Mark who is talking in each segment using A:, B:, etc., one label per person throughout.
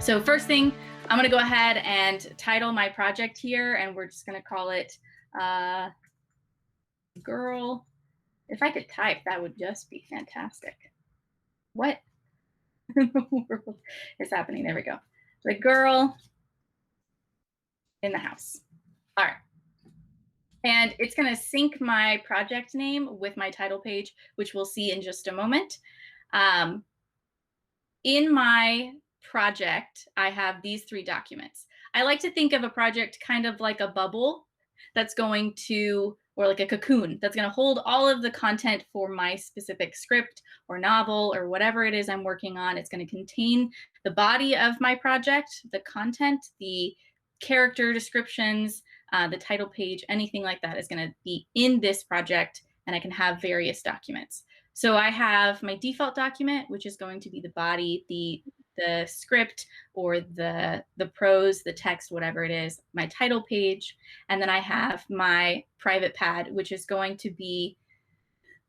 A: So first thing, I'm going to go ahead and title my project here, and we're just going to call it girl. If I could type, that would just be fantastic. What in the world is happening? There we go. The girl in the house. All right. And it's going to sync my project name with my title page, which we'll see in just a moment. In my project, I have these 3 documents. I like to think of a project kind of like a bubble that's going to, or like a cocoon, that's going to hold all of the content for my specific script or novel or whatever it is I'm working on. It's going to contain the body of my project, the content, the character descriptions, the title page, anything like that is going to be in this project, and I can have various documents. So I have my default document, which is going to be the body, the script, or the prose, the text, whatever it is, my title page. And then I have my private pad, which is going to be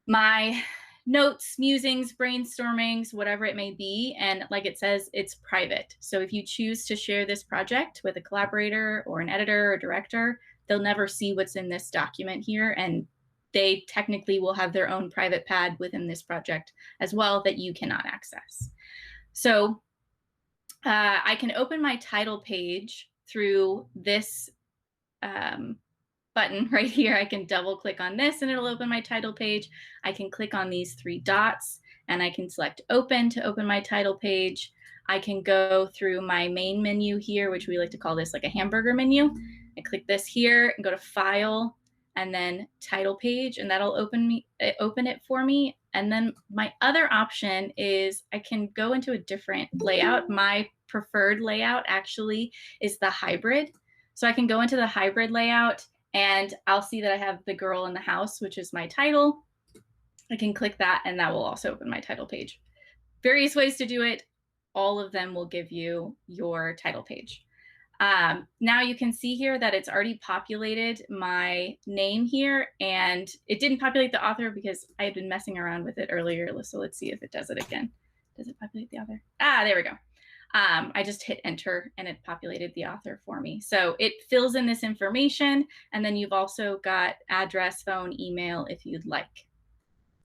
A: my notes, musings, brainstormings, whatever it may be. And like it says, it's private. So if you choose to share this project with a collaborator or an editor or director, they'll never see what's in this document here. And they technically will have their own private pad within this project as well that you cannot access. So I can open my title page through this button right here. I can double click on this and it'll open my title page. I can click on these 3 dots and I can select open to open my title page. I can go through my main menu here, which we like to call this like a hamburger menu. I click this here and go to file and then title page, and that'll open it for me. And then my other option is I can go into a different layout. My preferred layout actually is the hybrid. So I can go into the hybrid layout and I'll see that I have the girl in the house, which is my title. I can click that and that will also open my title page. Various ways to do it. All of them will give you your title page. Now you can see here that it's already populated my name here, and it didn't populate the author because I had been messing around with it earlier. So let's see if it does it again. Does it populate the author? There we go. I just hit enter and it populated the author for me. So it fills in this information, and then you've also got address, phone, email if you'd like.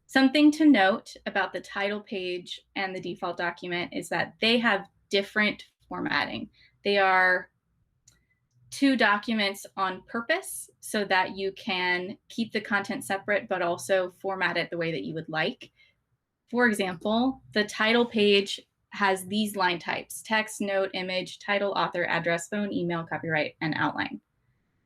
A: Something to note about the title page and the default document is that they have different formatting. They are 2 documents on purpose so that you can keep the content separate, but also format it the way that you would like. For example, the title page has these line types: text, note, image, title, author, address, phone, email, copyright, and outline.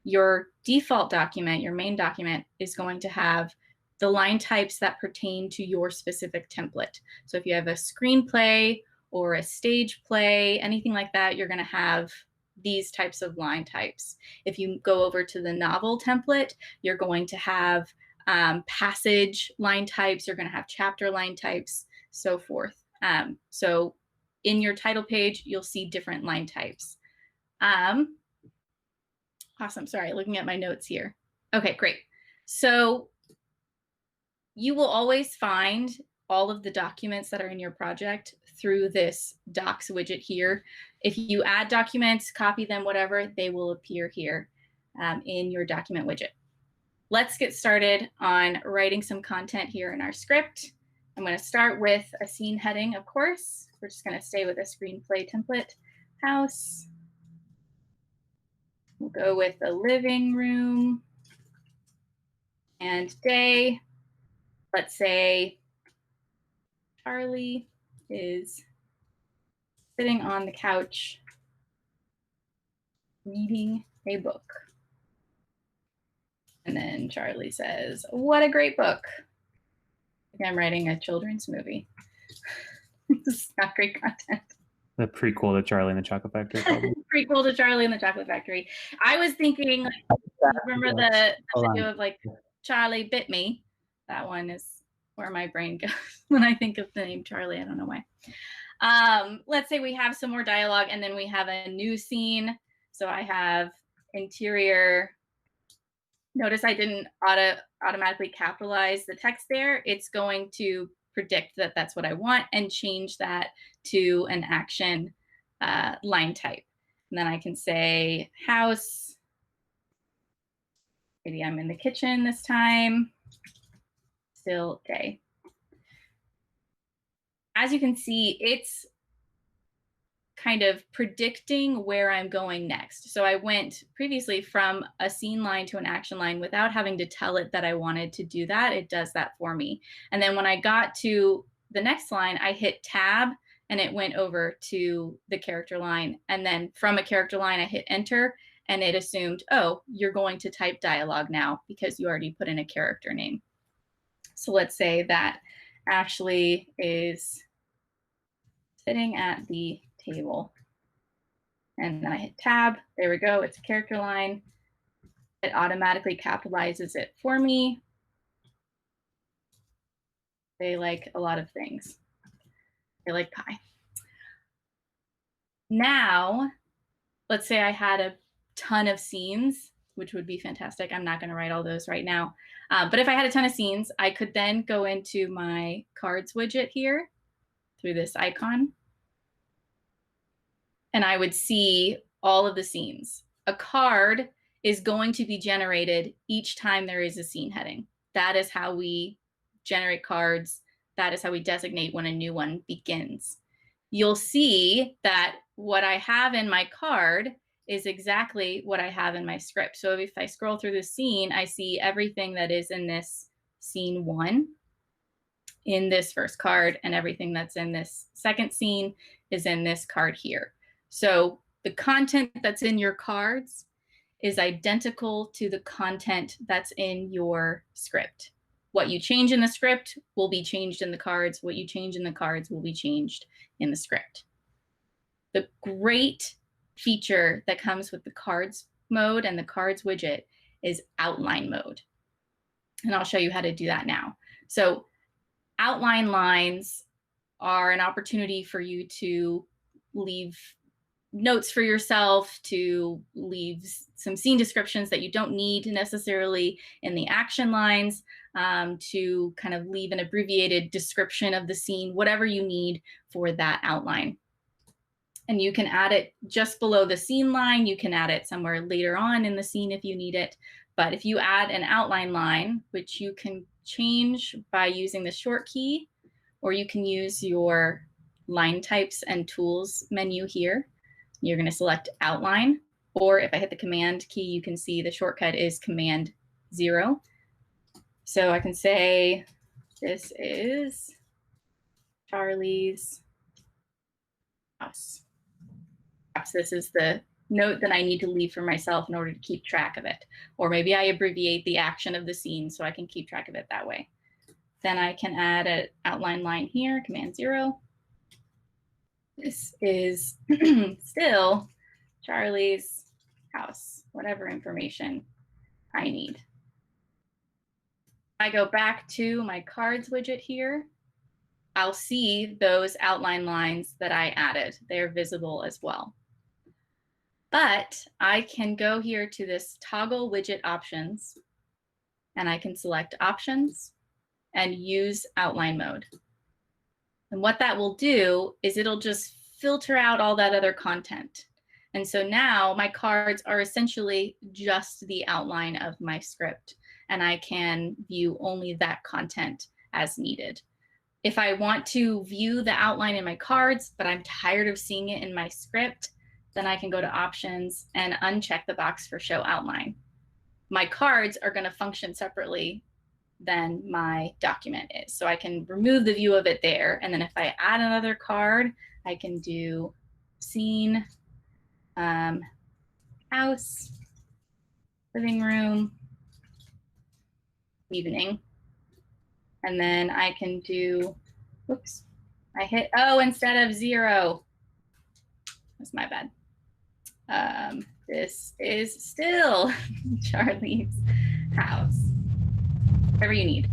A: Your default document, your main document, is going to have the line types that pertain to your specific template. So if you have a screenplay or a stage play, anything like that, you're going to have these types of line types. If you go over to the novel template, you're going to have passage line types, you're going to have chapter line types, so forth. So in your title page, you'll see different line types. Awesome. Sorry, looking at my notes here. Okay, great. So you will always find all of the documents that are in your project through this docs widget here. If you add documents, copy them, whatever, they will appear here in your document widget. Let's get started on writing some content here in our script. I'm going to start with a scene heading, of course. We're just going to stay with a screenplay template. House. We'll go with the living room and day. Let's say Charlie is sitting on the couch reading a book. And then Charlie says, "What a great book." I'm writing a children's movie. This is not great content.
B: The prequel to Charlie and the Chocolate Factory.
A: Prequel to Charlie and the Chocolate Factory. I was thinking, remember the video of like Charlie bit me? That one is where my brain goes when I think of the name Charlie. I don't know why. Let's say we have some more dialogue and then we have a new scene. So I have interior. Notice I didn't automatically capitalize the text there. It's going to predict that that's what I want and change that to an action line type. And then I can say house. Maybe I'm in the kitchen this time. Still day. As you can see, it's kind of predicting where I'm going next. So I went previously from a scene line to an action line without having to tell it that I wanted to do that. It does that for me. And then when I got to the next line, I hit tab and it went over to the character line. And then from a character line, I hit enter and it assumed, oh, you're going to type dialogue now because you already put in a character name. So let's say that Ashley is sitting at the table. And then I hit tab. There we go. It's a character line. It automatically capitalizes it for me. They like a lot of things. They like pie. Now, let's say I had a ton of scenes, which would be fantastic. I'm not going to write all those right now. But if I had a ton of scenes, I could then go into my cards widget here through this icon. And I would see all of the scenes. A card is going to be generated each time there is a scene heading. That is how we generate cards. That is how we designate when a new one begins. You'll see that what I have in my card is exactly what I have in my script. So if I scroll through the scene, I see everything that is in this scene 1 in this first card, and everything that's in this second scene is in this card here. So the content that's in your cards is identical to the content that's in your script. What you change in the script will be changed in the cards. What you change in the cards will be changed in the script. The great feature that comes with the cards mode and the cards widget is outline mode. And I'll show you how to do that now. So outline lines are an opportunity for you to leave notes for yourself, to leave some scene descriptions that you don't need necessarily in the action lines, to kind of leave an abbreviated description of the scene, whatever you need for that outline. And you can add it just below the scene line. You can add it somewhere later on in the scene if you need it. But if you add an outline line, which you can change by using the short key, or you can use your line types and tools menu here. You're going to select outline, or if I hit the command key, you can see the shortcut is command 0. So I can say, this is Charlie's house. Perhaps this is the note that I need to leave for myself in order to keep track of it. Or maybe I abbreviate the action of the scene so I can keep track of it that way. Then I can add an outline line here, command 0. This is still Charlie's house, whatever information I need. I go back to my cards widget here. I'll see those outline lines that I added. They're visible as well. But I can go here to this toggle widget options, and I can select options and use outline mode. And what that will do is it'll just filter out all that other content. And so now my cards are essentially just the outline of my script, and I can view only that content as needed. If I want to view the outline in my cards, but I'm tired of seeing it in my script, then I can go to options and uncheck the box for show outline. My cards are going to function separately than my document is. So I can remove the view of it there. And then if I add another card, I can do scene, house, living room, evening. And then I can do, whoops, I hit, oh, instead of 0. That's my bad. This is still Charlie's house. Whatever you need.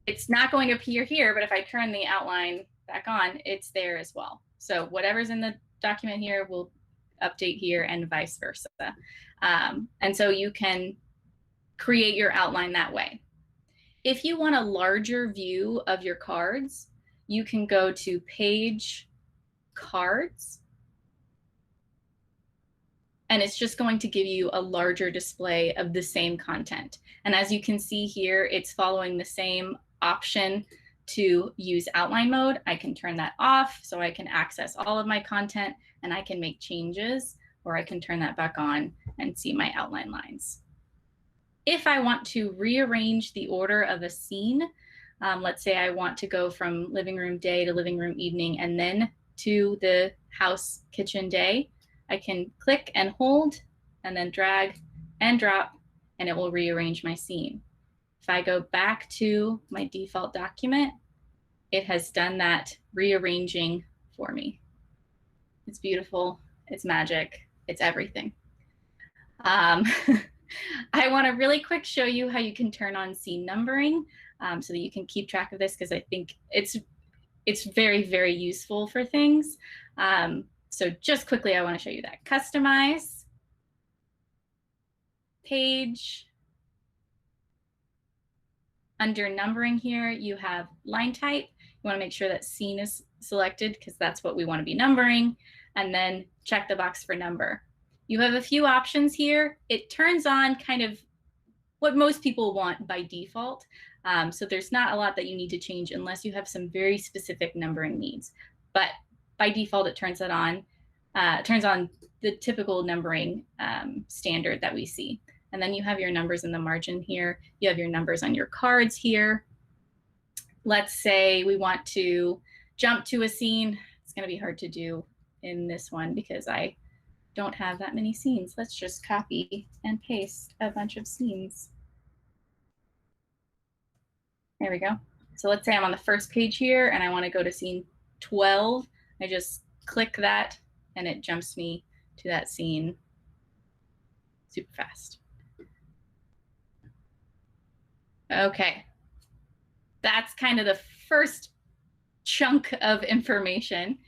A: It's not going to appear here, but if I turn the outline back on, it's there as well. So whatever's in the document here will update here and vice versa. And so you can create your outline that way. If you want a larger view of your cards, you can go to Page, Cards, and it's just going to give you a larger display of the same content. And as you can see here, it's following the same option to use outline mode. I can turn that off so I can access all of my content and I can make changes, or I can turn that back on and see my outline lines. If I want to rearrange the order of a scene, let's say I want to go from living room day to living room evening and then to the house kitchen day, I can click and hold and then drag and drop, and it will rearrange my scene. If I go back to my default document, it has done that rearranging for me. It's beautiful, it's magic, it's everything. I want to really quick show you how you can turn on scene numbering so that you can keep track of this, because I think it's very, very useful for things. So just quickly, I want to show you that. Customize, page. Under numbering here, you have line type. You want to make sure that scene is selected because that's what we want to be numbering. And then check the box for number. You have a few options here. It turns on kind of what most people want by default. So there's not a lot that you need to change unless you have some very specific numbering needs. But by default, it turns that on. Turns on the typical numbering standard that we see. And then you have your numbers in the margin here. You have your numbers on your cards here. Let's say we want to jump to a scene. It's going to be hard to do in this one because I don't have that many scenes. Let's just copy and paste a bunch of scenes. There we go. So let's say I'm on the first page here and I want to go to scene 12. I just click that and it jumps me to that scene super fast. Okay. That's kind of the first chunk of information.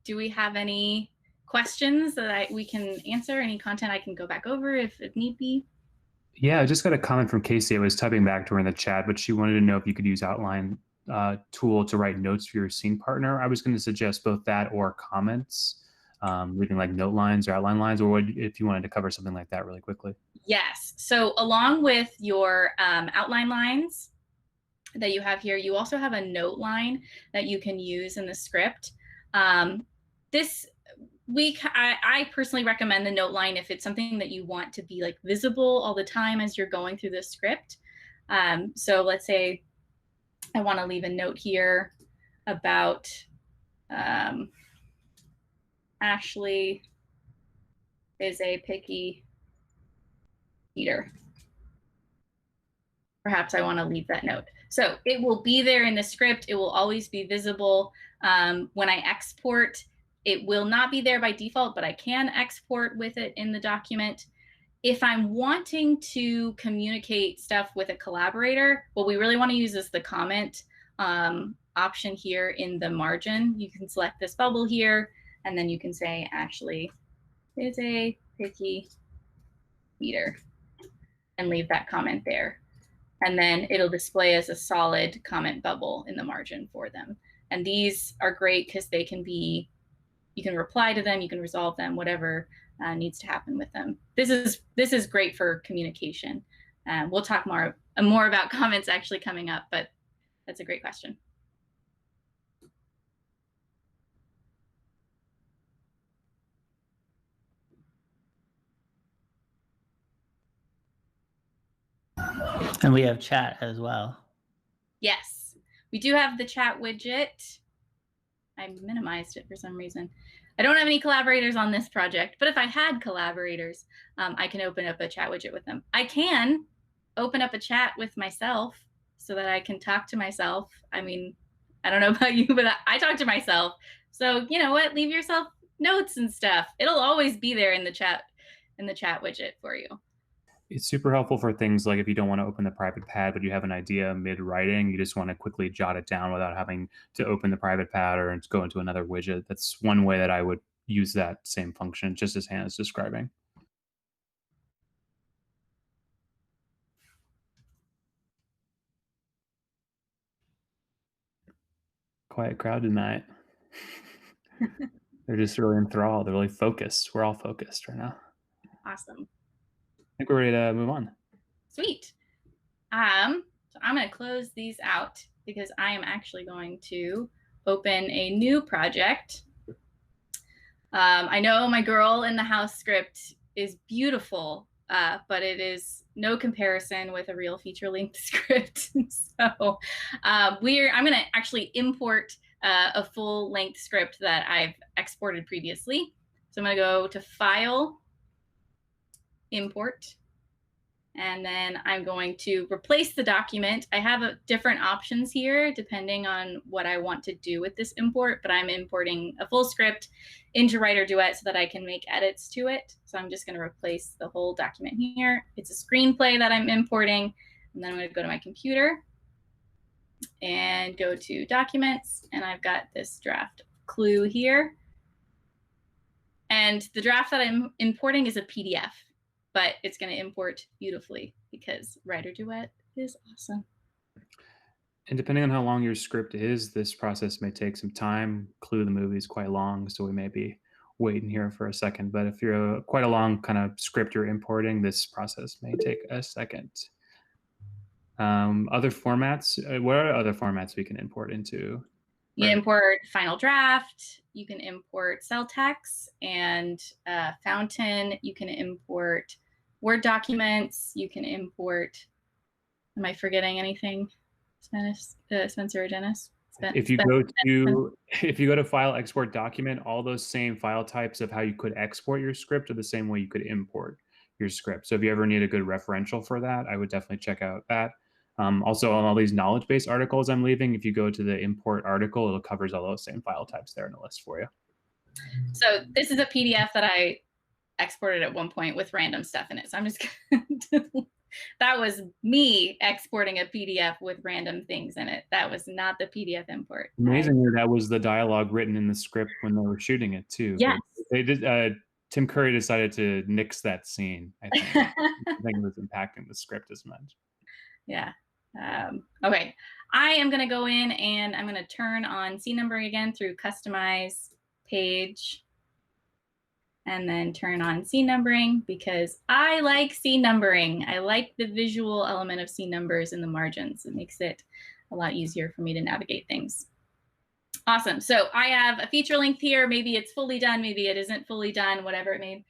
A: Do we have any questions that we can answer? Any content I can go back over if need be?
B: Yeah, I just got a comment from Casey. I was typing back to her in the chat, but she wanted to know if you could use outline tool to write notes for your scene partner. I was going to suggest both that or comments, leaving like note lines or outline lines, or if you wanted to cover something like that really quickly.
A: Yes. So along with your outline lines that you have here, you also have a note line that you can use in the script. This week, I personally recommend the note line if it's something that you want to be like visible all the time as you're going through the script. So let's say I want to leave a note here about Ashley is a picky eater. Perhaps I want to leave that note. So it will be there in the script. It will always be visible. When I export, it will not be there by default, but I can export with it in the document. If I'm wanting to communicate stuff with a collaborator, what we really want to use is the comment option here in the margin. You can select this bubble here, and then you can say, Ashley is a picky eater, and leave that comment there. And then it'll display as a solid comment bubble in the margin for them. And these are great because they can be, you can reply to them, you can resolve them, whatever needs to happen with them. This is great for communication. We'll talk more about comments actually coming up, but that's a great question.
C: And we have chat as well.
A: Yes, we do have the chat widget. I minimized it for some reason. I don't have any collaborators on this project, but if I had collaborators, I can open up a chat widget with them. I can open up a chat with myself so that I can talk to myself. I mean, I don't know about you, but I talk to myself. So you know what? Leave yourself notes and stuff. It'll always be there in the chat widget for you.
B: It's super helpful for things like if you don't want to open the private pad, but you have an idea mid-writing, you just want to quickly jot it down without having to open the private pad or go into another widget. That's one way that I would use that same function, just as Hannah's describing. Quiet crowd tonight. They're just really enthralled. They're really focused. We're all focused right now.
A: Awesome.
B: I think we're ready to move on.
A: Sweet. So I'm going to close these out because I am actually going to open a new project. I know my girl in the house script is beautiful, but it is no comparison with a real feature-length script. So I'm going to actually import a full-length script that I've exported previously. So I'm going to go to File, Import, and then I'm going to replace the document. I have different options here depending on what I want to do with this import, but I'm importing a full script into WriterDuet so that I can make edits to it. So I'm just going to replace the whole document here. It's a screenplay that I'm importing, and then I'm going to go to my computer and go to Documents, and I've got this draft clue here. And the draft that I'm importing is a PDF, but it's going to import beautifully because WriterDuet is awesome.
B: And depending on how long your script is, this process may take some time. Clue the movie is quite long, so we may be waiting here for a second. But if you're quite a long kind of script you're importing, this process may take a second. Other formats, what are other formats we can import into?
A: You can import Final Draft, you can import cell text and Fountain, you can import Word documents, you can import, am I forgetting anything? Spencer or Dennis?
B: If you go to File, Export Document, all those same file types of how you could export your script are the same way you could import your script. So if you ever need a good referential for that, I would definitely check out that. Also, on all these knowledge-based articles I'm leaving, if you go to the import article, it covers all those same file types there in the list for you.
A: So this is a PDF that I exported at one point with random stuff in it. So I'm just that was me exporting a PDF with random things in it. That was not the PDF import.
B: Amazingly, that was the dialogue written in the script when they were shooting it too.
A: Yes.
B: But they did. Tim Curry decided to nix that scene. I think. I think it was impacting the script as much.
A: Yeah. Okay. I am going to go in and I'm going to turn on scene numbering again through Customize Page. And then turn on scene numbering because I like scene numbering. I like the visual element of scene numbers in the margins. It makes it a lot easier for me to navigate things. Awesome. So I have a feature length here. Maybe it's fully done. Maybe it isn't fully done, whatever it may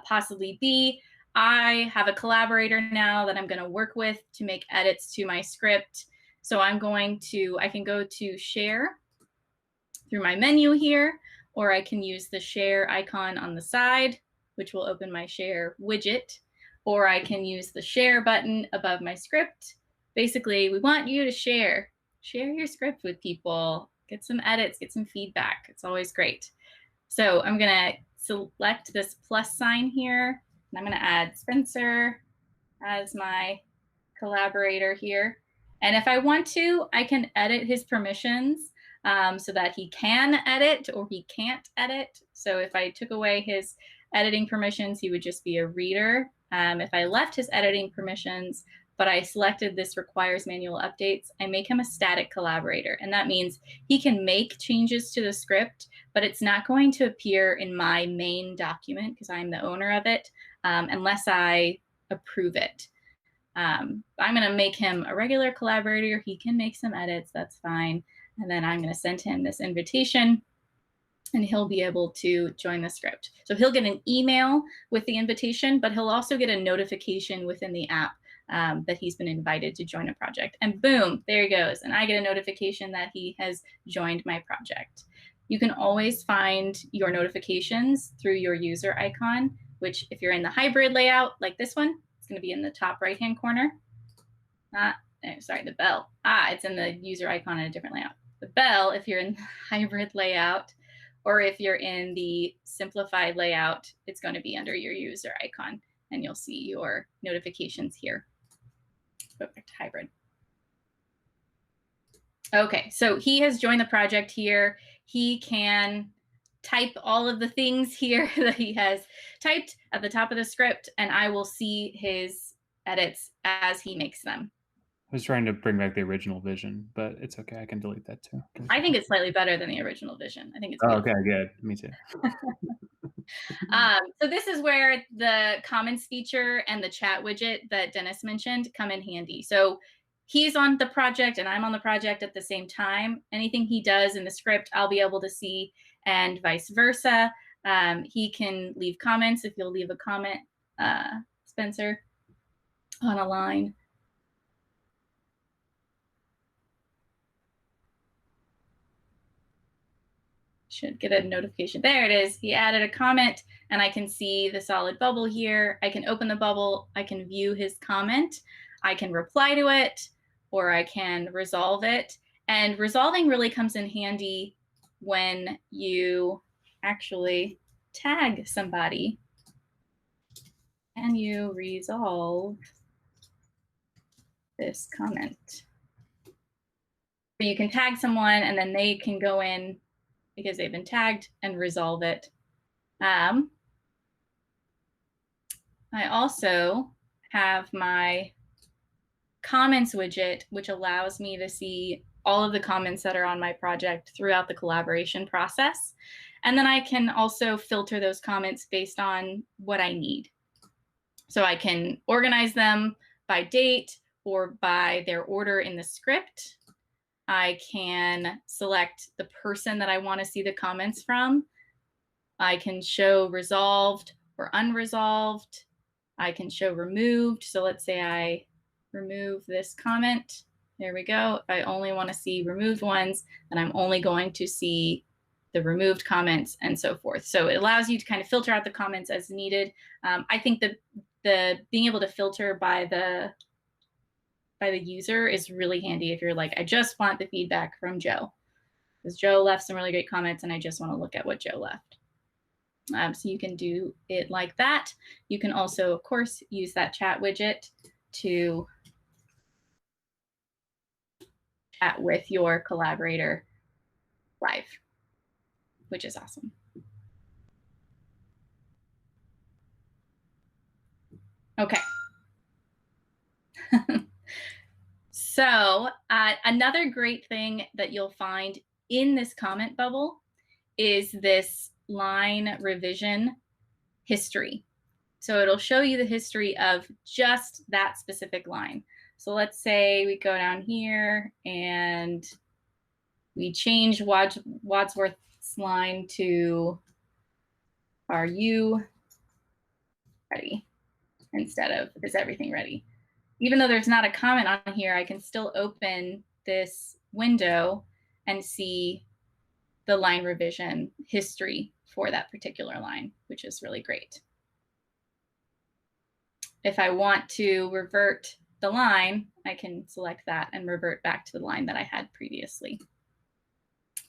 A: possibly be. I have a collaborator now that I'm going to work with to make edits to my script. So I can go to Share through my menu here, or I can use the share icon on the side, which will open my share widget, or I can use the share button above my script. Basically, we want you to share your script with people, get some edits, get some feedback. It's always great. So I'm going to select this plus sign here, and I'm going to add Spencer as my collaborator here. And if I want to, I can edit his permissions so that he can edit or he can't edit. So if I took away his editing permissions, he would just be a reader. If I left his editing permissions, but I selected this requires manual updates, I make him a static collaborator. And that means he can make changes to the script, but it's not going to appear in my main document because I'm the owner of it unless I approve it. I'm going to make him a regular collaborator. He can make some edits. That's fine. And then I'm going to send him this invitation and he'll be able to join the script. So he'll get an email with the invitation, but he'll also get a notification within the app that he's been invited to join a project. And boom, there he goes. And I get a notification that he has joined my project. You can always find your notifications through your user icon, which if you're in the hybrid layout like this one, it's going to be in the top right-hand corner. Sorry, the bell. It's in the user icon in a different layout. The bell, if you're in the hybrid layout, or if you're in the simplified layout, it's going to be under your user icon, and you'll see your notifications here. Go back to hybrid. Okay, so he has joined the project here. He can type all of the things here that he has typed at the top of the script, and I will see his edits as he makes them.
B: was trying to bring back the original vision, but it's okay. I can delete that too.
A: I think it's slightly better than the original vision. I think it's
B: Oh,
A: beautiful.
B: okay, good. Me too.
A: So this is where the comments feature and the chat widget that Dennis mentioned come in handy. So he's on the project and I'm on the project at the same time. Anything he does in the script, I'll be able to see, and vice versa. He can leave comments if you'll leave a comment, Spencer, on a line. Should get a notification. There it is. He added a comment and I can see the solid bubble here. I can open the bubble. I can view his comment. I can reply to it, or I can resolve it. And resolving really comes in handy when you actually tag somebody and you resolve this comment. So you can tag someone and then they can go in because they've been tagged and resolve it. I also have my comments widget, which allows me to see all of the comments that are on my project throughout the collaboration process. And then I can also filter those comments based on what I need. So I can organize them by date or by their order in the script. I can select the person that I want to see the comments from. I can show resolved or unresolved. I can show removed. So let's say I remove this comment. There we go. If I only want to see removed ones, then I'm only going to see the removed comments and so forth. So it allows you to kind of filter out the comments as needed. I think that the being able to filter by the user is really handy if you're like, I just want the feedback from Joe, because Joe left some really great comments and I just want to look at what Joe left. So you can do it like that. You can also, of course, use that chat widget to chat with your collaborator live, which is awesome. Okay. So another great thing that you'll find in this comment bubble is this line revision history. So it'll show you the history of just that specific line. So let's say we go down here and we change Wadsworth's line to, are you ready? Instead of, is everything ready? Even though there's not a comment on here, I can still open this window and see the line revision history for that particular line, which is really great. If I want to revert the line, I can select that and revert back to the line that I had previously.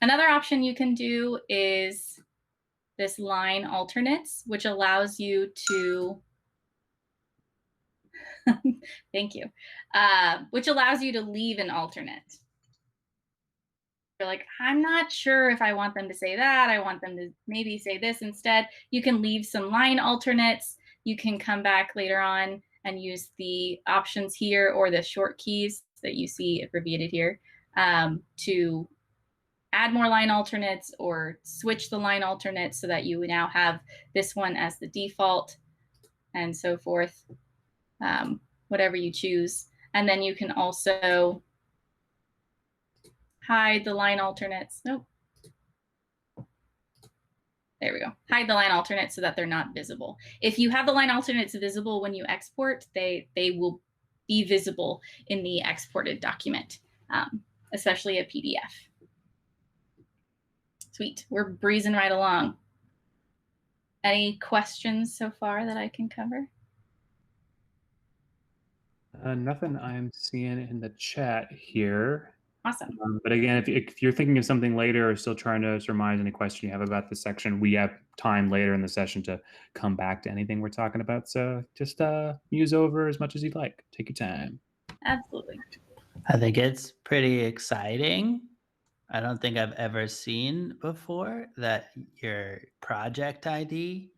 A: Another option you can do is this line alternates, which allows you to thank you, which allows you to leave an alternate. You're like, I'm not sure if I want them to say that. I want them to maybe say this instead. You can leave some line alternates. You can come back later on and use the options here or the short keys that you see abbreviated here to add more line alternates or switch the line alternates so that you now have this one as the default and so forth. Whatever you choose. And then you can also hide the line alternates. Nope. There we go. Hide the line alternates so that they're not visible. If you have the line alternates visible when you export, they will be visible in the exported document, especially a PDF. Sweet. We're breezing right along. Any questions so far that I can cover?
B: Nothing I'm seeing in the chat here.
A: Awesome.
B: But again, if you're thinking of something later or still trying to surmise any question you have about this section, we have time later in the session to come back to anything we're talking about. So just muse over as much as you'd like. Take your time.
A: Absolutely.
C: I think it's pretty exciting. I don't think I've ever seen before that your project ID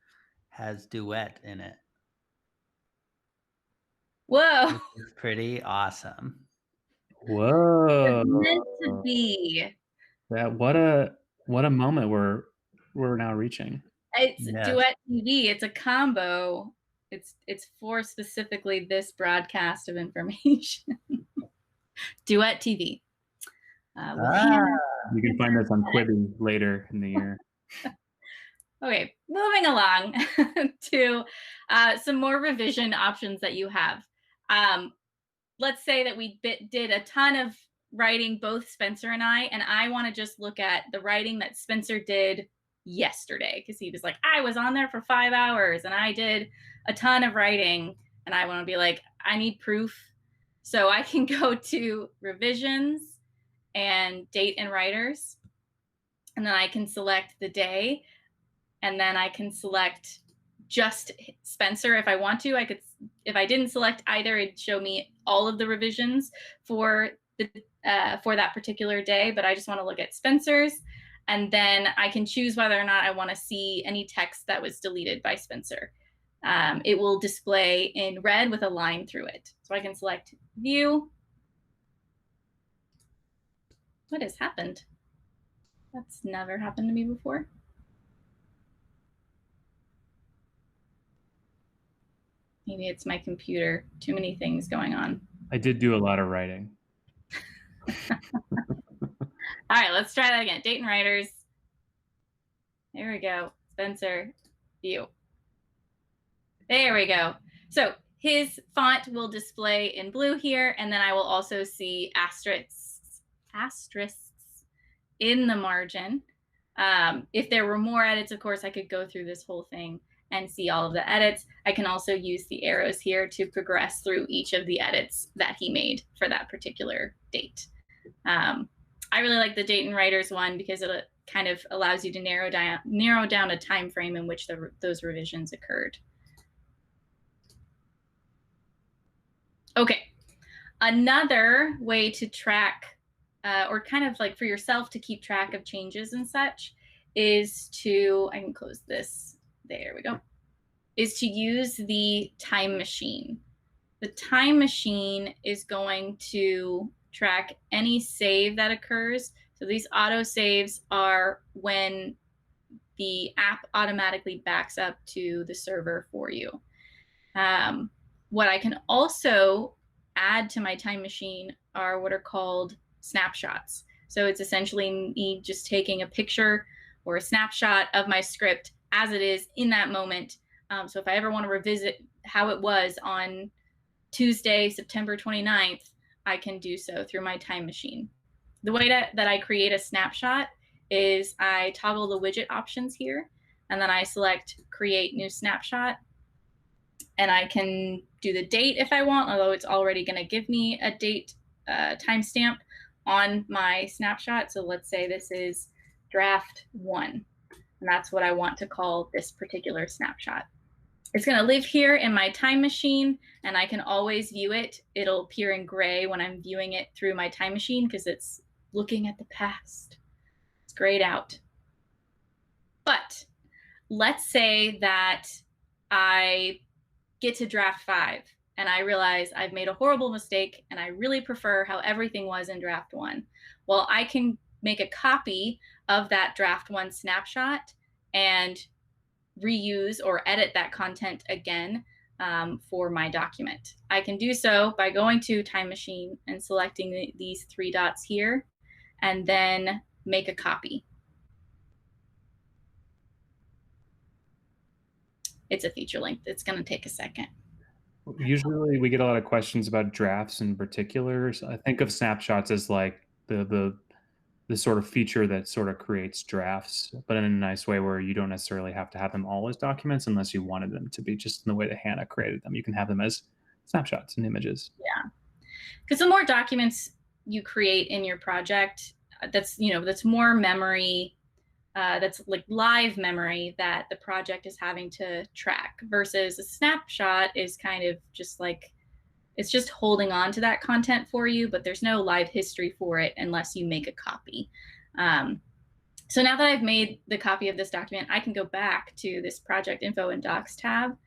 C: has Duet in it.
A: Whoa.
C: It's pretty awesome.
B: Whoa.
A: It's meant to be.
B: What a moment we're now reaching.
A: It's
C: Yes.
A: Duet TV. It's a combo. It's for specifically this broadcast of information. Duet TV. With Hannah.
B: You can find this on Quibi later in the year.
A: Okay, moving along to some more revision options that you have. Let's say that we did a ton of writing, both Spencer and I want to just look at the writing that Spencer did yesterday, because he was like, I was on there for 5 hours and I did a ton of writing, and I want to be like, I need proof. So I can go to revisions and date and writers, and then I can select the day, and then I can select just Spencer if I want to. I could, if I didn't select either, it'd show me all of the revisions for that particular day, but I just want to look at Spencer's, and then I can choose whether or not I want to see any text that was deleted by Spencer. It will display in red with a line through it. So I can select view. What has happened? That's never happened to me before. Maybe it's my computer. Too many things going on.
B: I did do a lot of writing.
A: All right, let's try that again. Date and writers. There we go. Spencer, view. There we go. So his font will display in blue here, and then I will also see asterisks in the margin. If there were more edits, of course, I could go through this whole thing and see all of the edits. I can also use the arrows here to progress through each of the edits that he made for that particular date. I really like the date and writers one because it kind of allows you to narrow down a time frame in which those revisions occurred. Okay, another way to track or kind of like for yourself to keep track of changes and such is to, I can close this, there we go, is to use the time machine. The time machine is going to track any save that occurs. So these auto saves are when the app automatically backs up to the server for you. What I can also add to my time machine are what are called snapshots. So it's essentially me just taking a picture or a snapshot of my script as it is in that moment. So if I ever want to revisit how it was on Tuesday, September 29th, I can do so through my time machine. The way that I create a snapshot is I toggle the widget options here, and then I select create new snapshot, and I can do the date if I want, although it's already going to give me a date timestamp on my snapshot. So let's say this is draft 1, and that's what I want to call this particular snapshot. It's going to live here in my time machine, and I can always view it. It'll appear in gray when I'm viewing it through my time machine because it's looking at the past. It's grayed out. But let's say that I get to draft 5 and I realize I've made a horrible mistake and I really prefer how everything was in draft 1. Well, I can make a copy of that draft 1 snapshot and reuse or edit that content again for my document. I can do so by going to Time Machine and selecting these 3 dots here, and then make a copy. It's a feature link. It's going to take a second.
B: Usually we get a lot of questions about drafts in particular. So I think of snapshots as like the sort of feature that sort of creates drafts, but in a nice way where you don't necessarily have to have them all as documents unless you wanted them to be just in the way that Hannah created them. You can have them as snapshots and images.
A: Yeah, because the more documents you create in your project, that's more memory, that's like live memory that the project is having to track, versus a snapshot is kind of just like, it's just holding on to that content for you, but there's no live history for it unless you make a copy. So now that I've made the copy of this document, I can go back to this project info and docs tab,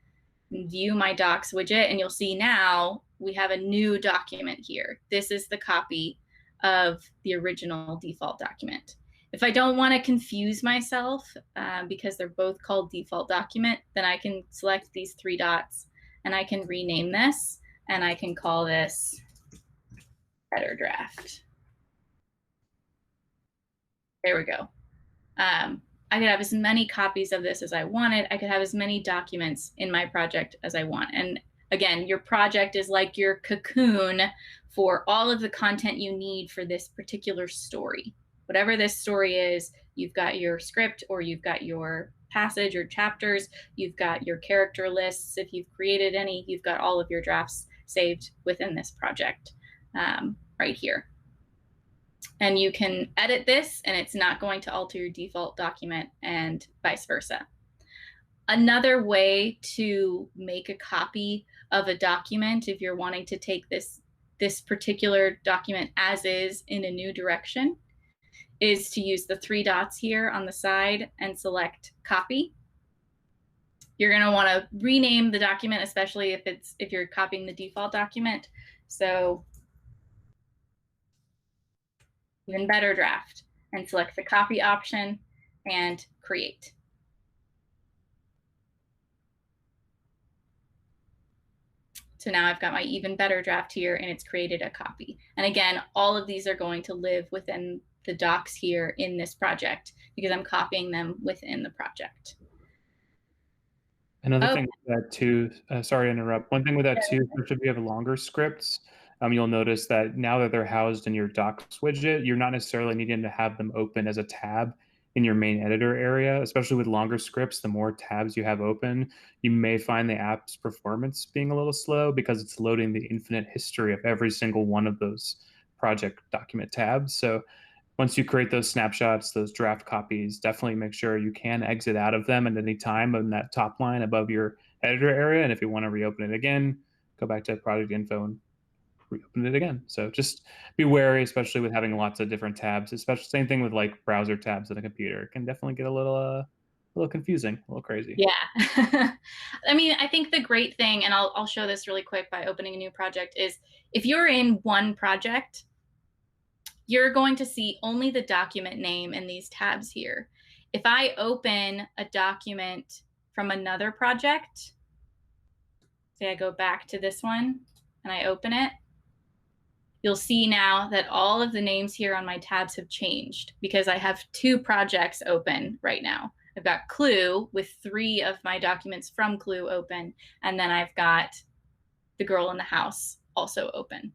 A: view my docs widget, and you'll see now we have a new document here. This is the copy of the original default document. If I don't want to confuse myself because they're both called default document, then I can select these 3 dots and I can rename this, and I can call this header draft. There we go. I could have as many copies of this as I wanted. I could have as many documents in my project as I want. And again, your project is like your cocoon for all of the content you need for this particular story. Whatever this story is, you've got your script, or you've got your passage or chapters, you've got your character lists. If you've created any, you've got all of your drafts saved within this project right here. And you can edit this, and it's not going to alter your default document, and vice versa. Another way to make a copy of a document, if you're wanting to take this particular document as is in a new direction, is to use the 3 dots here on the side and select copy. You're going to want to rename the document, especially if you're copying the default document. So even better draft, and select the copy option and create. So now I've got my even better draft here, and it's created a copy. And again, all of these are going to live within the docs here in this project because I'm copying them within the project.
B: Another thing with that too, sorry to interrupt. One thing with that too, especially if you have longer scripts, you'll notice that now that they're housed in your docs widget, you're not necessarily needing to have them open as a tab in your main editor area. Especially with longer scripts, the more tabs you have open, you may find the app's performance being a little slow because it's loading the infinite history of every single one of those project document tabs. So once you create those snapshots, those draft copies, definitely make sure you can exit out of them at any time on that top line above your editor area. And if you want to reopen it again, go back to project info and reopen it again. So just be wary, especially with having lots of different tabs, especially same thing with like browser tabs on a computer. It can definitely get a little confusing, a little crazy.
A: Yeah. I mean, I think the great thing, and I'll show this really quick by opening a new project, is if you're in one project, you're going to see only the document name in these tabs here. If I open a document from another project, say I go back to this one and I open it, you'll see now that all of the names here on my tabs have changed because I have 2 projects open right now. I've got Clue with 3 of my documents from Clue open, and then I've got The Girl in the House also open.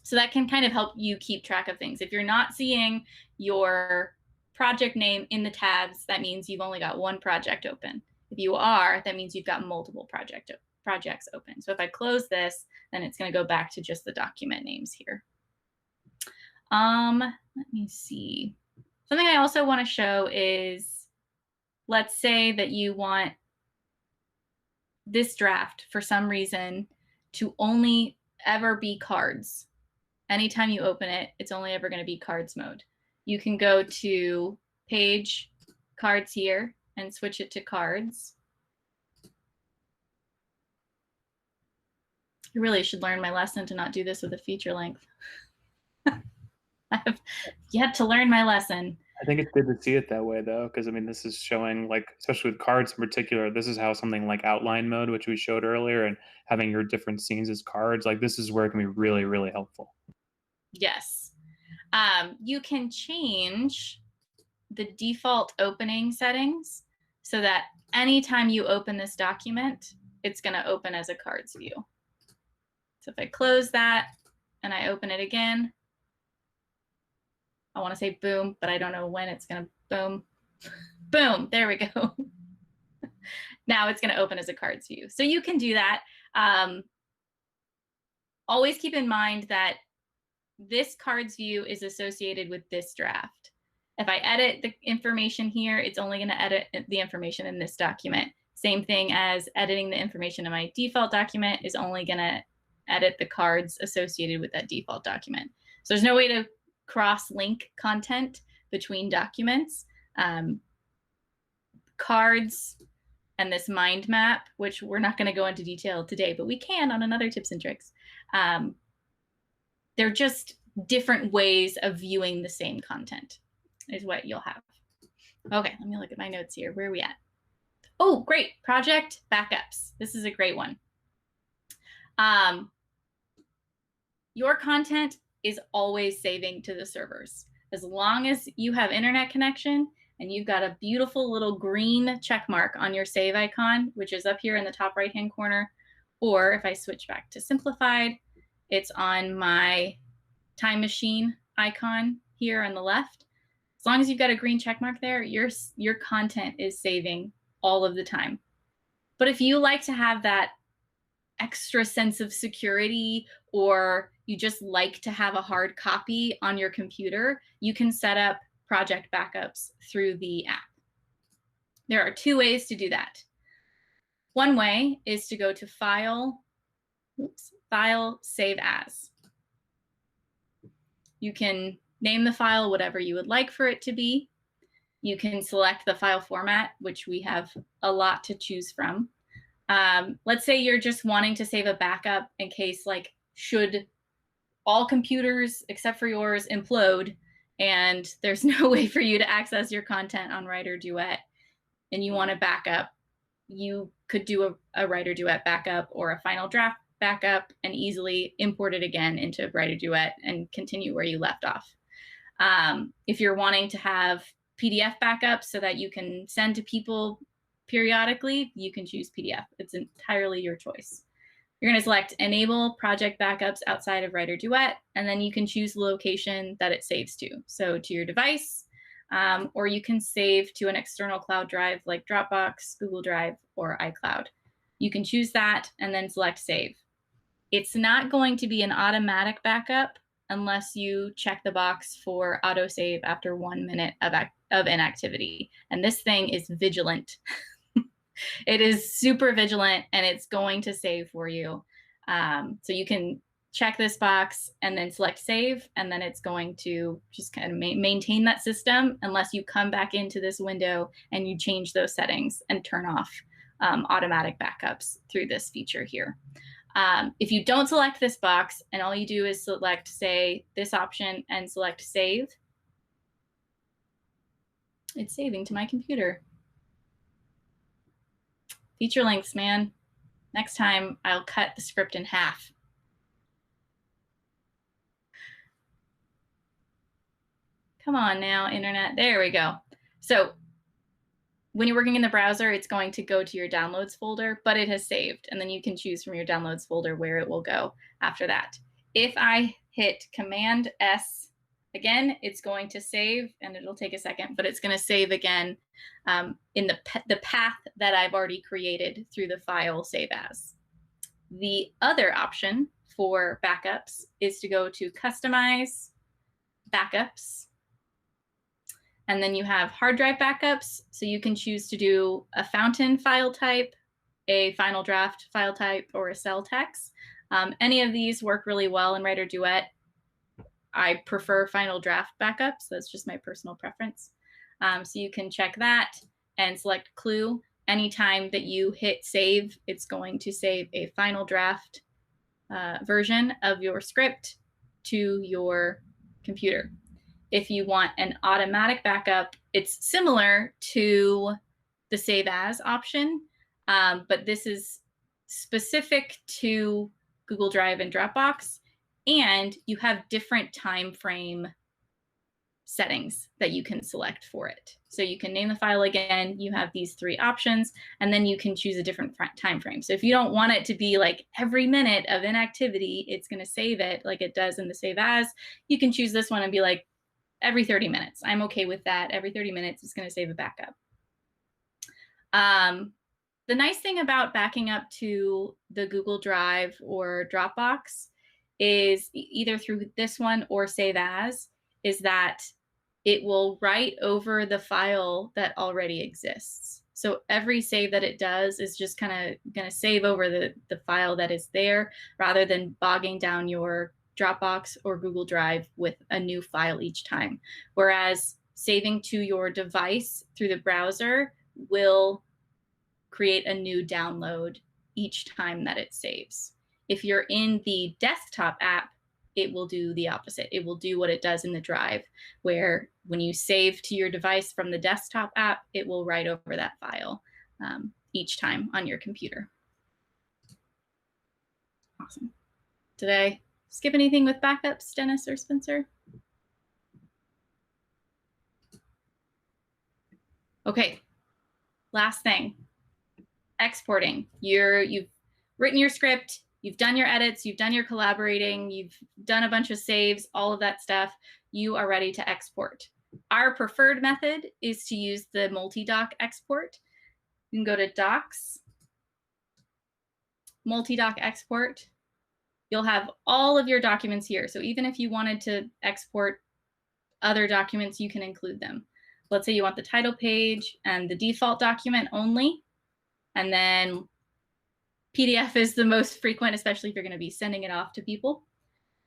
A: So that can kind of help you keep track of things. If you're not seeing your project name in the tabs, that means you've only got 1 project open. If you are, that means you've got multiple projects open. So if I close this, then it's going to go back to just the document names here. Let me see. Something I also want to show is, let's say that you want this draft for some reason to only ever be cards. Anytime you open it, it's only ever going to be cards mode. You can go to page cards here and switch it to cards. I really should learn my lesson to not do this with a feature length. I have yet to learn my lesson.
B: I think it's good to see it that way though, because I mean, this is showing, like, especially with cards in particular, this is how something like outline mode, which we showed earlier, and having your different scenes as cards, like this is where it can be really, really helpful.
A: Yes. You can change the default opening settings so that anytime you open this document, it's going to open as a cards view. So if I close that and I open it again, I want to say boom, but I don't know when it's going to boom. Boom, there we go. Now it's going to open as a cards view. So you can do that. Always keep in mind that this cards view is associated with this draft. If I edit the information here, it's only going to edit the information in this document. Same thing as editing the information in my default document is only going to edit the cards associated with that default document. So there's no way to cross-link content between documents. Cards and this mind map, which we're not going to go into detail today, but we can on another tips and tricks. They're just different ways of viewing the same content is what you'll have. Okay, let me look at my notes here. Where are we at? Oh, great. Project backups. This is a great one. Your content is always saving to the servers. As long as you have internet connection and you've got a beautiful little green check mark on your save icon, which is up here in the top right-hand corner, or if I switch back to simplified, it's on my time machine icon here on the left. As long as you've got a green check mark there, your content is saving all of the time. But if you like to have that extra sense of security, or you just like to have a hard copy on your computer, you can set up project backups through the app. There are two ways to do that. One way is to go to File, File, Save As. You can name the file whatever you would like for it to be. You can select the file format, which we have a lot to choose from. Let's say you're just wanting to save a backup in case, like, should all computers except for yours implode and there's no way for you to access your content on WriterDuet and you want to backup, you could do a WriterDuet backup or a final draft backup and easily import it again into WriterDuet and continue where you left off. If you're wanting to have PDF backups so that you can send to people periodically, you can choose PDF. It's entirely your choice. You're going to select Enable Project Backups outside of WriterDuet, and then you can choose the location that it saves to. So to your device, or you can save to an external cloud drive like Dropbox, Google Drive, or iCloud. You can choose that and then select Save. It's not going to be an automatic backup unless you check the box for autosave after 1 minute of inactivity. And this thing is vigilant. It is super vigilant and it's going to save for you. So you can check this box and then select save, and then it's going to just kind of maintain that system unless you come back into this window and you change those settings and turn off automatic backups through this feature here. If you don't select this box and all you do is select, say, this option and select save, it's saving to my computer. Feature links, man. Next time I'll cut the script in half. Come on now, internet. There we go. So when you're working in the browser, it's going to go to your downloads folder, but it has saved. And then you can choose from your downloads folder where it will go after that. If I hit Command S, again, it's going to save, and it'll take a second, but it's going to save again in the path that I've already created through the file Save As. The other option for backups is to go to Customize, Backups, and then you have hard drive backups. So you can choose to do a fountain file type, a final draft file type, or a cell text. Any of these work really well in WriterDuet. I prefer final draft backups. That's just my personal preference. So you can check that and select clue. Anytime that you hit save, it's going to save a final draft version of your script to your computer. If you want an automatic backup, it's similar to the Save As option, but this is specific to Google Drive and Dropbox, and you have different time frame settings that you can select for it. So you can name the file again, you have these three options, and then you can choose a different time frame. So if you don't want it to be like every minute of inactivity, it's going to save it like it does in the Save As, you can choose this one and be like, every 30 minutes. I'm okay with that. Every 30 minutes, it's going to save a backup. The nice thing about backing up to the Google Drive or Dropbox is either through this one or Save As, is that it will write over the file that already exists. So every save that it does is just kind of going to save over the file that is there rather than bogging down your Dropbox or Google Drive with a new file each time. Whereas saving to your device through the browser will create a new download each time that it saves. If you're in the desktop app, it will do the opposite. It will do what it does in the drive, where when you save to your device from the desktop app, it will write over that file each time on your computer. Awesome. Did I skip anything with backups, Dennis or Spencer? Okay, last thing, exporting. You've written your script, you've done your edits, you've done your collaborating, you've done a bunch of saves, all of that stuff. You are ready to export. Our preferred method is to use the multi-doc export. You can go to Docs, multi-doc export. You'll have all of your documents here. So even if you wanted to export other documents, you can include them. Let's say you want the title page and the default document only, and then PDF is the most frequent, especially if you're going to be sending it off to people.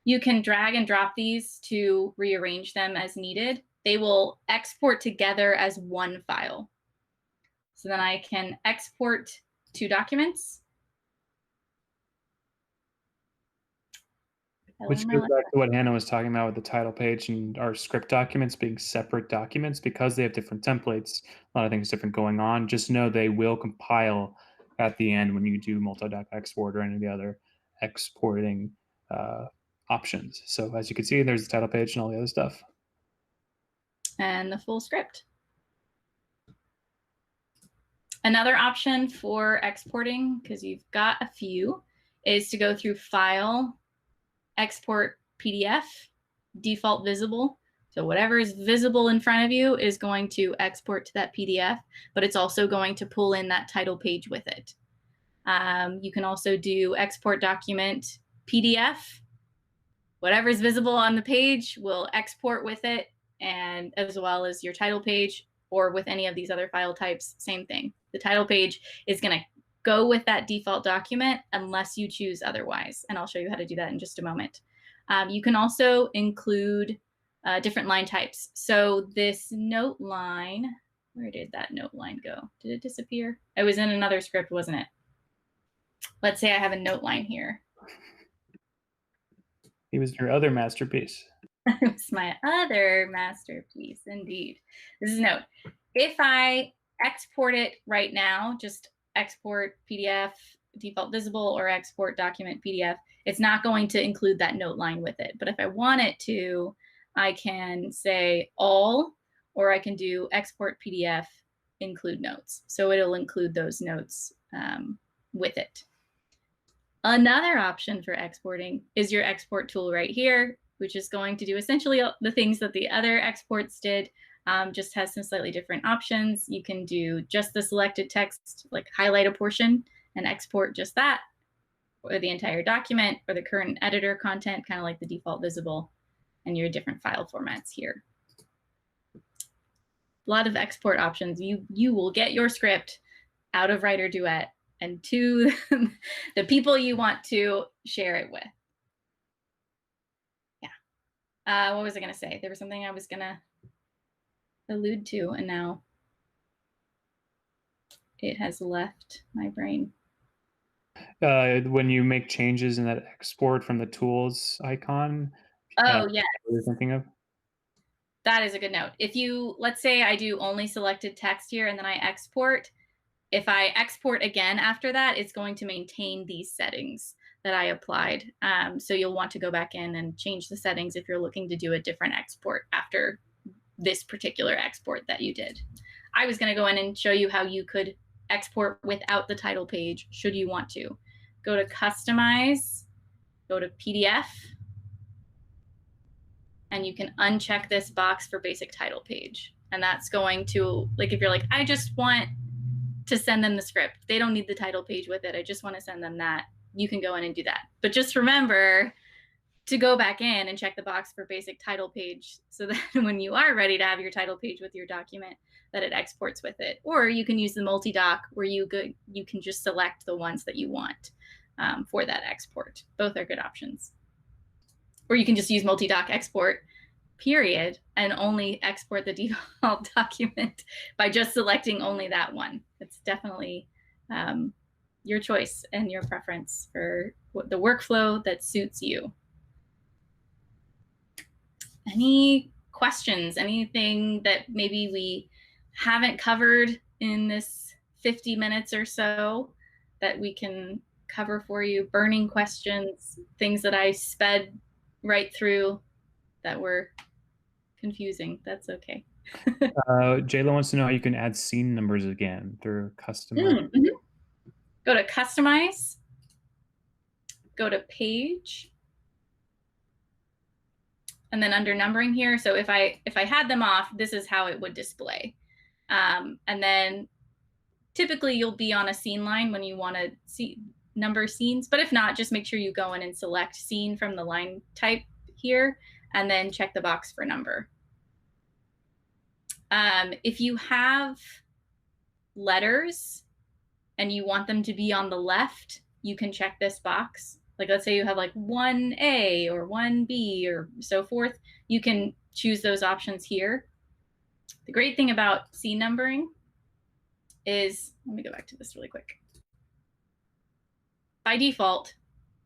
A: You can drag and drop these to rearrange them as needed. They will export together as one file. So then I can export two documents.
B: Which goes back to what Hannah was talking about with the title page and our script documents being separate documents because they have different templates, a lot of things different going on. Just know they will compile at the end when you do multi-doc export or any of the other exporting options. So as you can see, there's the title page and all the other stuff.
A: And the full script. Another option for exporting, because you've got a few, is to go through File, Export PDF, default visible. So whatever is visible in front of you is going to export to that PDF, but it's also going to pull in that title page with it. You can also do export document PDF. Whatever is visible on the page will export with it, and as well as your title page, or with any of these other file types, same thing. The title page is going to go with that default document unless you choose otherwise. And I'll show you how to do that in just a moment. You can also include different line types. So this note line, where did that note line go? Did it disappear? It was in another script, wasn't it? Let's say I have a note line here.
B: It was your other masterpiece.
A: It was my other masterpiece, indeed. This is note. If I export it right now, just export PDF, default visible, or export document PDF, it's not going to include that note line with it. But if I want it to, I can say all, or I can do export PDF, include notes. So it'll include those notes with it. Another option for exporting is your export tool right here, which is going to do essentially the things that the other exports did, just has some slightly different options. You can do just the selected text, like highlight a portion and export just that, or the entire document, or the current editor content, kind of like the default visible, and your different file formats here. A lot of export options. You will get your script out of WriterDuet and to the people you want to share it with. Yeah. What was I going to say? There was something I was going to allude to, and now it has left my brain.
B: When you make changes in that export from the tools icon.
A: Oh, yes.
B: What you're thinking of?
A: That is a good note. If you, let's say I do only selected text here and then I export, if I export again after that, it's going to maintain these settings that I applied. So you'll want to go back in and change the settings if you're looking to do a different export after this particular export that you did. I was going to go in and show you how you could export without the title page, should you want to. Go to Customize, go to PDF, and you can uncheck this box for basic title page. And that's going to, like, if you're like, I just want to send them the script, they don't need the title page with it, I just want to send them that, you can go in and do that. But just remember to go back in and check the box for basic title page, so that when you are ready to have your title page with your document, that it exports with it. Or you can use the multi-doc, where you can just select the ones that you want for that export. Both are good options. Or you can just use multi-doc export, period, and only export the default document by just selecting only that one. It's definitely your choice and your preference for the workflow that suits you. Any questions? Anything that maybe we haven't covered in this 50 minutes or so that we can cover for you? Burning questions, things that I sped right through that were confusing. That's okay.
B: Jayla wants to know how you can add scene numbers again through customize.
A: Go to customize, go to page, and then under numbering here. So if I had them off, this is how it would display. And then typically you'll be on a scene line when you want to see number scenes, but if not, just make sure you go in and select scene from the line type here, and then check the box for number. If you have letters and you want them to be on the left, you can check this box. Like let's say you have like 1A or 1B or so forth, you can choose those options here. The great thing about scene numbering is, let me go back to this really quick. By default,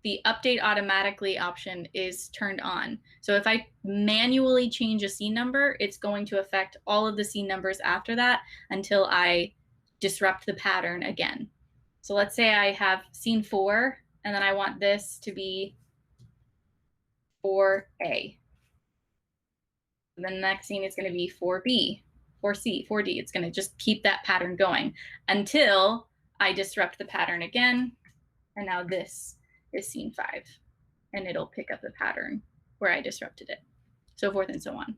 A: the update automatically option is turned on. So if I manually change a scene number, it's going to affect all of the scene numbers after that until I disrupt the pattern again. So let's say I have scene 4, and then I want this to be 4A. And then the next scene is going to be 4B, 4C, 4D. It's going to just keep that pattern going until I disrupt the pattern again. And now this is scene 5, and it'll pick up the pattern where I disrupted it, so forth and so on.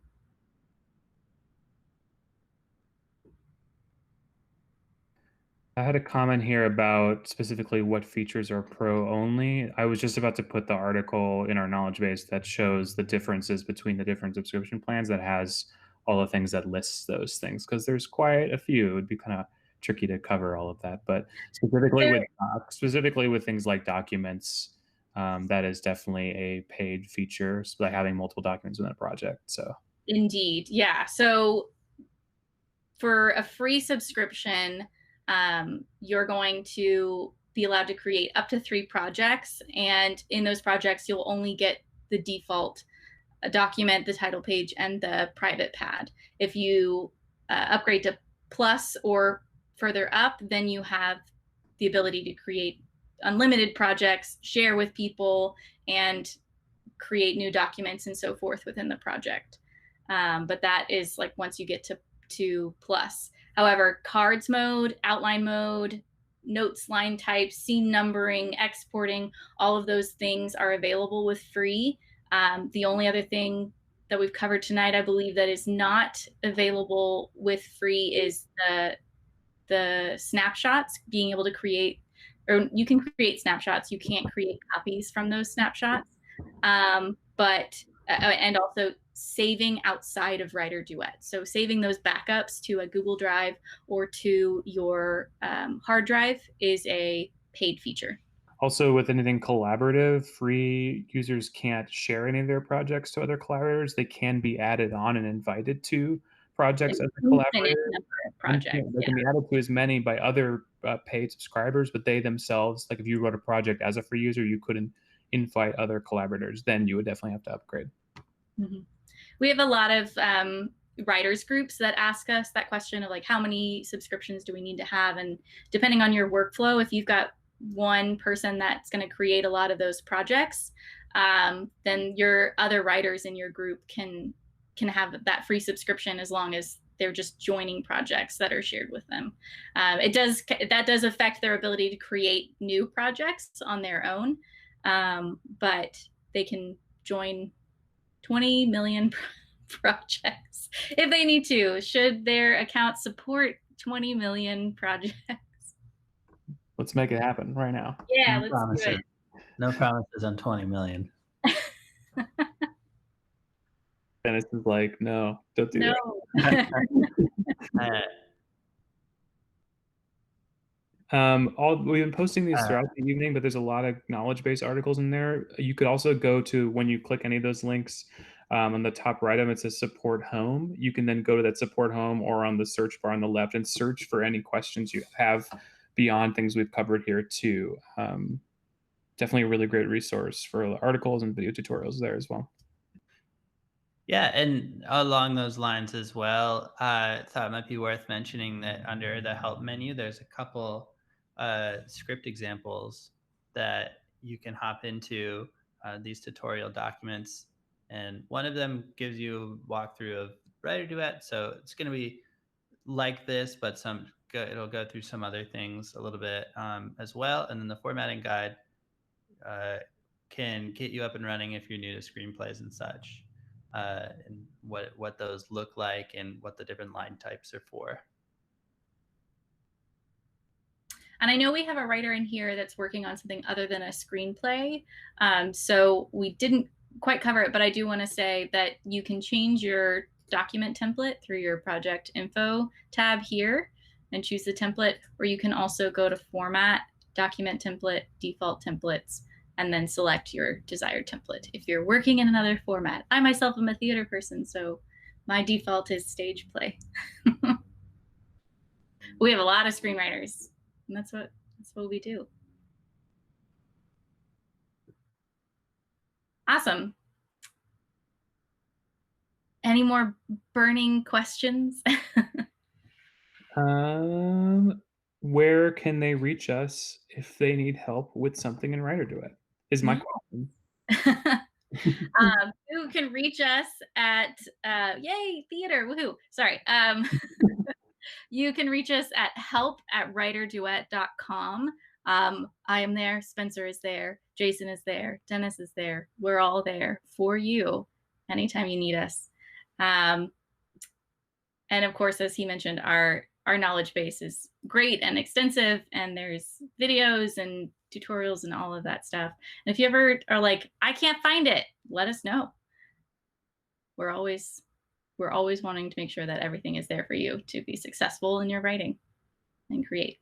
B: I had a comment here about specifically what features are pro only. I was just about to put the article in our knowledge base that shows the differences between the different subscription plans, that has all the things that lists those things, because there's quite a few. It would be kind of tricky to cover all of that, but specifically with things like documents, that is definitely a paid feature, by having multiple documents within a project. So
A: indeed, yeah. So for a free subscription, you're going to be allowed to create up to 3 projects, and in those projects you'll only get the default document, the title page, and the private pad. If you upgrade to Plus or further up, then you have the ability to create unlimited projects, share with people, and create new documents and so forth within the project. But that is like once you get to Plus. However, cards mode, outline mode, notes, line type, scene numbering, exporting, all of those things are available with free. The only other thing that we've covered tonight, I believe, that is not available with free is the snapshots, being able to create, or you can create snapshots, you can't create copies from those snapshots. And also saving outside of WriterDuet. So saving those backups to a Google Drive or to your hard drive is a paid feature.
B: Also, with anything collaborative, free users can't share any of their projects to other collaborators. They can be added on and invited to projects as a collaborator. They can be added to as many by other paid subscribers, but they themselves, like if you wrote a project as a free user, you couldn't invite other collaborators. Then you would definitely have to upgrade.
A: Mm-hmm. We have a lot of writers groups that ask us that question of like, how many subscriptions do we need to have? And depending on your workflow, if you've got one person that's going to create a lot of those projects, then your other writers in your group can have that free subscription as long as they're just joining projects that are shared with them. That does affect their ability to create new projects on their own, but they can join 20 million projects if they need to, should their account support 20 million projects.
B: Let's make it happen right now.
A: Yeah, let's do it.
C: No promises on 20 million.
B: Dennis is like, no, don't do that. We've been posting these throughout the evening, but there's a lot of knowledge base articles in there. You could also go to, when you click any of those links, on the top right of it says support home. You can then go to that support home or on the search bar on the left and search for any questions you have beyond things we've covered here too. Definitely a really great resource for articles and video tutorials there as well.
C: Yeah, and along those lines as well, I thought it might be worth mentioning that under the help menu, there's a couple script examples that you can hop into these tutorial documents. And one of them gives you a walkthrough of WriterDuet. So it's going to be like this, but it'll go through some other things a little bit as well. And then the formatting guide uh, can get you up and running if you're new to screenplays and such, and what those look like and what the different line types are for.
A: And I know we have a writer in here that's working on something other than a screenplay. So we didn't quite cover it, but I do want to say that you can change your document template through your project info tab here and choose the template, or you can also go to format, document template, default templates, and then select your desired template. If you're working in another format, I myself am a theater person, so my default is stage play. We have a lot of screenwriters, and that's what we do. Awesome. Any more burning questions?
B: Where can they reach us if they need help with something in WriterDuet? Is my question.
A: You can reach us at yay theater, woohoo! Sorry. You can reach us at help@writerduet.com. I am there. Spencer is there. Jason is there. Dennis is there. We're all there for you anytime you need us. And of course, as he mentioned, our knowledge base is great and extensive, and there's videos and tutorials and all of that stuff. And if you ever are like, I can't find it, let us know. We're always wanting to make sure that everything is there for you to be successful in your writing and create.